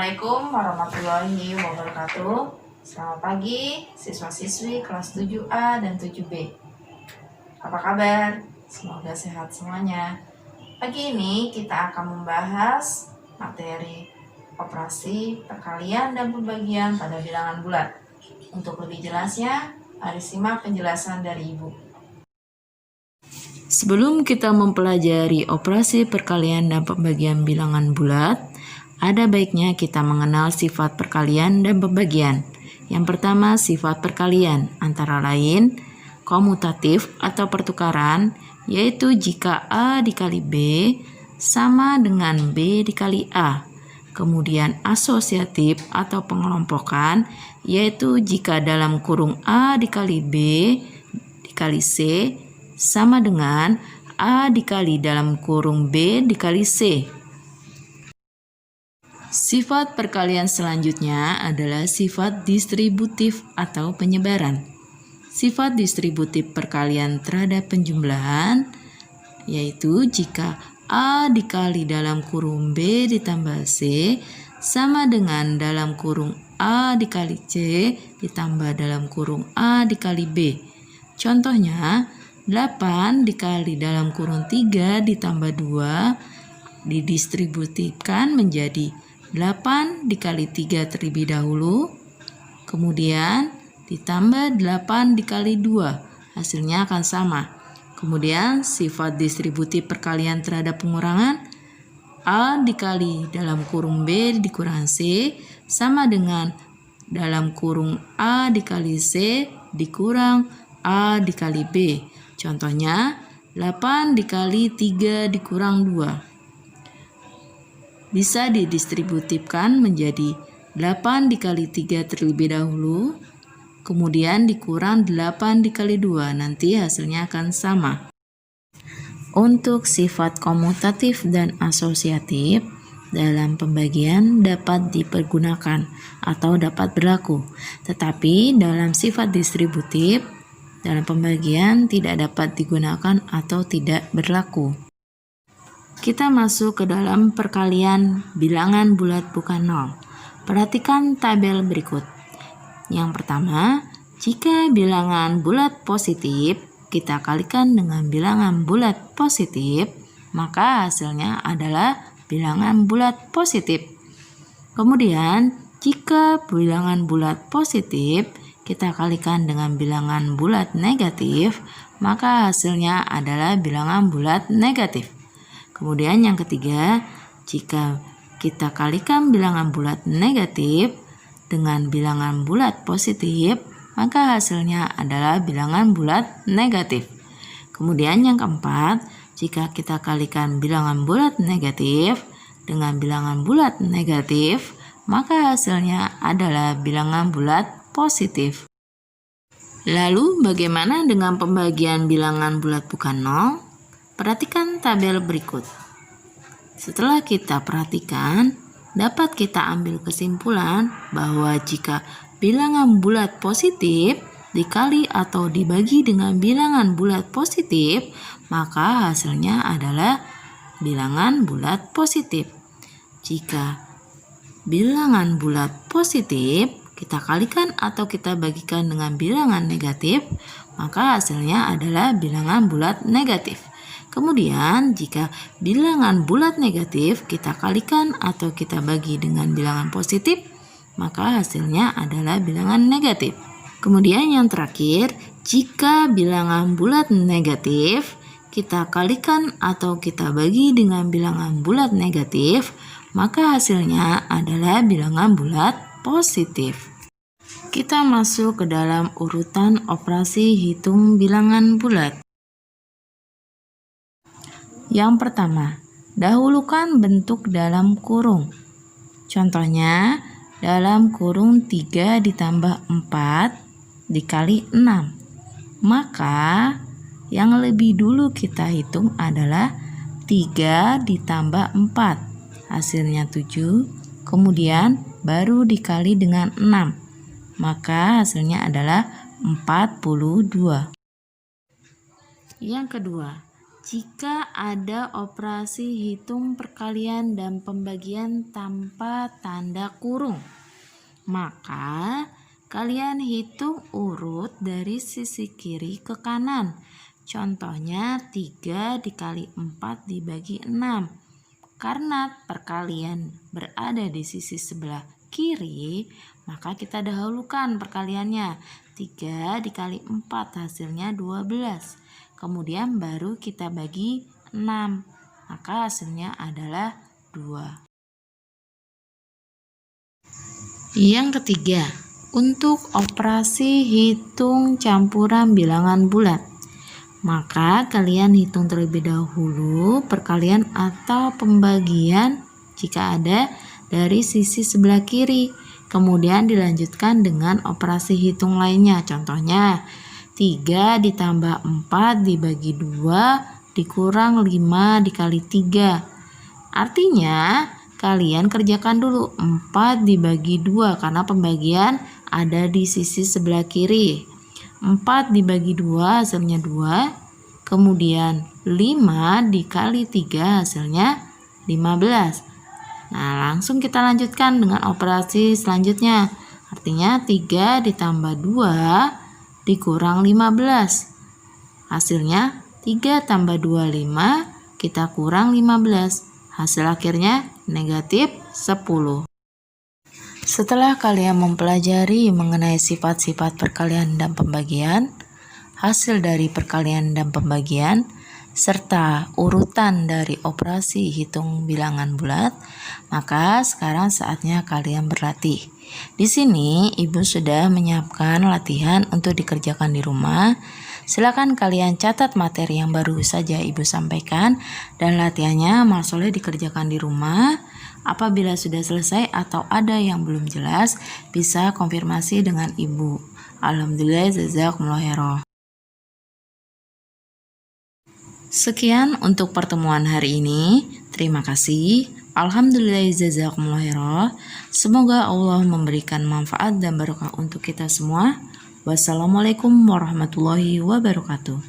Assalamualaikum warahmatullahi wabarakatuh. Selamat pagi siswa-siswi kelas 7A dan 7B. Apa kabar? Semoga sehat semuanya. Pagi ini kita akan membahas materi operasi, perkalian, dan pembagian pada bilangan bulat. Untuk lebih jelasnya, mari simak penjelasan dari Ibu. Sebelum kita mempelajari operasi perkalian dan pembagian bilangan bulat, ada baiknya kita mengenal sifat perkalian dan pembagian. Yang pertama, sifat perkalian, antara lain komutatif atau pertukaran, yaitu jika A dikali B sama dengan B dikali A. Kemudian asosiatif atau pengelompokan, yaitu jika dalam kurung A dikali B dikali C sama dengan A dikali dalam kurung B dikali C. Sifat perkalian selanjutnya adalah sifat distributif atau penyebaran. Sifat distributif perkalian terhadap penjumlahan, yaitu jika A dikali dalam kurung B ditambah C sama dengan dalam kurung A dikali C ditambah dalam kurung A dikali B. Contohnya, 8 dikali dalam kurung 3 ditambah 2 didistribusikan menjadi 8 dikali 3 terlebih dahulu, kemudian ditambah 8 dikali 2, hasilnya akan sama. Kemudian sifat distributif perkalian terhadap pengurangan, A dikali dalam kurung B dikurang C sama dengan dalam kurung A dikali C dikurang A dikali B. Contohnya, 8 dikali 3 dikurang 2. Bisa didistributifkan menjadi 8 dikali 3 terlebih dahulu, kemudian dikurang 8 dikali 2, nanti hasilnya akan sama. Untuk sifat komutatif dan asosiatif, dalam pembagian dapat dipergunakan atau dapat berlaku. Tetapi dalam sifat distributif, dalam pembagian tidak dapat digunakan atau tidak berlaku. Kita masuk ke dalam perkalian bilangan bulat bukan nol. Perhatikan tabel berikut. Yang pertama, jika bilangan bulat positif kita kalikan dengan bilangan bulat positif, maka hasilnya adalah bilangan bulat positif. Kemudian, jika bilangan bulat positif kita kalikan dengan bilangan bulat negatif, maka hasilnya adalah bilangan bulat negatif. Kemudian yang ketiga, jika kita kalikan bilangan bulat negatif dengan bilangan bulat positif, maka hasilnya adalah bilangan bulat negatif. Kemudian yang keempat, jika kita kalikan bilangan bulat negatif dengan bilangan bulat negatif, maka hasilnya adalah bilangan bulat positif. Lalu bagaimana dengan pembagian bilangan bulat bukan nol? Perhatikan tabel berikut. Setelah kita perhatikan, dapat kita ambil kesimpulan bahwa jika bilangan bulat positif dikali atau dibagi dengan bilangan bulat positif, maka hasilnya adalah bilangan bulat positif. Jika bilangan bulat positif kita kalikan atau kita bagikan dengan bilangan negatif, maka hasilnya adalah bilangan bulat negatif. Kemudian, jika bilangan bulat negatif kita kalikan atau kita bagi dengan bilangan positif, maka hasilnya adalah bilangan negatif. Kemudian yang terakhir, jika bilangan bulat negatif kita kalikan atau kita bagi dengan bilangan bulat negatif, maka hasilnya adalah bilangan bulat positif. Kita masuk ke dalam urutan operasi hitung bilangan bulat. Yang pertama, dahulukan bentuk dalam kurung. Contohnya, dalam kurung 3 ditambah 4 dikali 6. Maka, yang lebih dulu kita hitung adalah 3 ditambah 4. Hasilnya 7. Kemudian, baru dikali dengan 6. Maka hasilnya adalah 42. Yang kedua, Jika ada operasi hitung perkalian dan pembagian tanpa tanda kurung, maka kalian hitung urut dari sisi kiri ke kanan. Contohnya 3 dikali 4 dibagi 6. Karena perkalian berada di sisi sebelah kiri, maka kita dahulukan perkaliannya. 3 dikali 4 hasilnya 12. Kemudian baru kita bagi 6, maka hasilnya adalah 2. Yang ketiga, untuk operasi hitung campuran bilangan bulat, maka kalian hitung terlebih dahulu perkalian atau pembagian jika ada dari sisi sebelah kiri. Kemudian dilanjutkan dengan operasi hitung lainnya. Contohnya 3 ditambah 4 dibagi 2 dikurang 5 dikali 3. Artinya kalian kerjakan dulu 4 dibagi 2 karena pembagian ada di sisi sebelah kiri. 4 dibagi 2 hasilnya 2. Kemudian 5 dikali 3 hasilnya 15. Nah, langsung kita lanjutkan dengan operasi selanjutnya. Artinya 3 ditambah 2 dikurang 15. Hasilnya 3 tambah 2, 5. Kita kurang 15. Hasil akhirnya negatif 10. Setelah kalian mempelajari mengenai sifat-sifat perkalian dan pembagian, hasil dari perkalian dan pembagian, serta urutan dari operasi hitung bilangan bulat, maka sekarang saatnya kalian berlatih. Di sini Ibu sudah menyiapkan latihan untuk dikerjakan di rumah. Silakan kalian catat materi yang baru saja Ibu sampaikan dan latihannya Mas Soleh dikerjakan di rumah. Apabila sudah selesai atau ada yang belum jelas, bisa konfirmasi dengan Ibu. Alhamdulillah, jazakumullah khairan. Sekian untuk pertemuan hari ini. Terima kasih. Alhamdulillah, jazakumullah khairan. Semoga Allah memberikan manfaat dan barokah untuk kita semua. Wassalamualaikum warahmatullahi wabarakatuh.